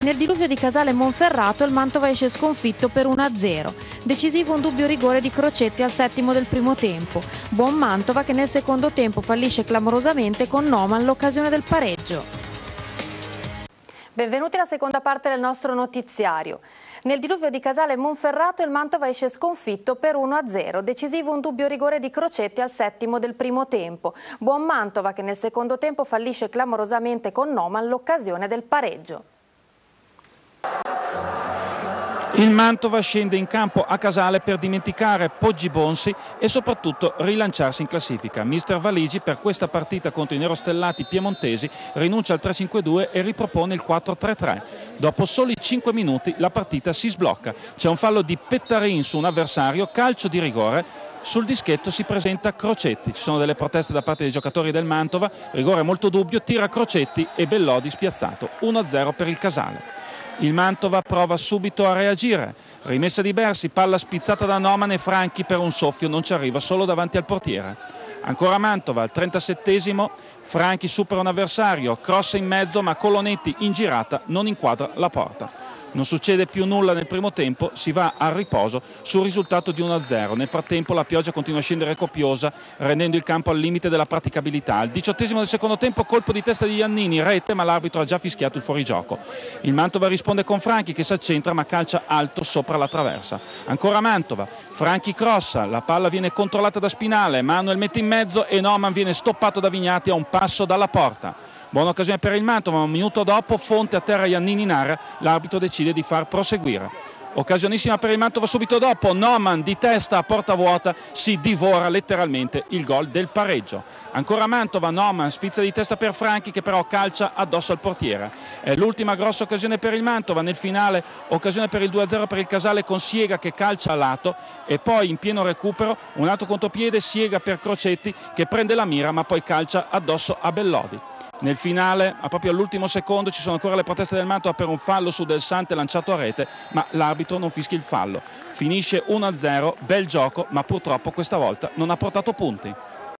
Nel diluvio di Casale Monferrato il Mantova esce sconfitto per 1-0. Decisivo un dubbio rigore di Crocetti al settimo del primo tempo. Buon Mantova che nel secondo tempo fallisce clamorosamente con Noman l'occasione del pareggio. Benvenuti alla seconda parte del nostro notiziario. Nel diluvio di Casale Monferrato il Mantova esce sconfitto per 1-0. Decisivo un dubbio rigore di Crocetti al settimo del primo tempo. Buon Mantova che nel secondo tempo fallisce clamorosamente con Noman l'occasione del pareggio. Il Mantova scende in campo a Casale per dimenticare Poggi Bonsi e soprattutto rilanciarsi in classifica. Mister Valigi per questa partita contro i nerostellati piemontesi rinuncia al 3-5-2 e ripropone il 4-3-3. Dopo soli 5 minuti la partita si sblocca. C'è un fallo di Pettarin su un avversario, calcio di rigore. Sul dischetto si presenta Crocetti, ci sono delle proteste da parte dei giocatori del Mantova, rigore molto dubbio, tira Crocetti e Bellodi spiazzato, 1-0 per il Casale. Il Mantova prova subito a reagire, rimessa di Bersi, palla spizzata da Noman e Franchi per un soffio non ci arriva, solo davanti al portiere. Ancora Mantova, al 37esimo, Franchi supera un avversario, cross in mezzo ma Colonetti in girata non inquadra la porta. Non succede più nulla nel primo tempo, si va al riposo sul risultato di 1-0. Nel frattempo la pioggia continua a scendere copiosa, rendendo il campo al limite della praticabilità. Al 18esimo del secondo tempo, colpo di testa di Iannini, rete, ma l'arbitro ha già fischiato il fuorigioco. Il Mantova risponde con Franchi che si accentra ma calcia alto sopra la traversa. Ancora Mantova, Franchi crossa, la palla viene controllata da Spinale, Manuel mette in mezzo e Noman viene stoppato da Vignati a un passo dalla porta. Buona occasione per il Mantova, ma un minuto dopo Fonte a terra Iannini narra, l'arbitro decide di far proseguire. Occasionissima per il Mantova subito dopo, Noman di testa a porta vuota si divora letteralmente il gol del pareggio. Ancora Mantova, Noman spizza di testa per Franchi che però calcia addosso al portiere. È l'ultima grossa occasione per il Mantova, nel finale occasione per il 2-0 per il Casale con Siega che calcia a lato e poi in pieno recupero un altro contropiede, Siega per Crocetti che prende la mira ma poi calcia addosso a Bellodi. Nel finale, proprio all'ultimo secondo, ci sono ancora le proteste del Mantova per un fallo su Del Sante lanciato a rete, ma l'arbitro non fischia il fallo. Finisce 1-0, bel gioco, ma purtroppo questa volta non ha portato punti.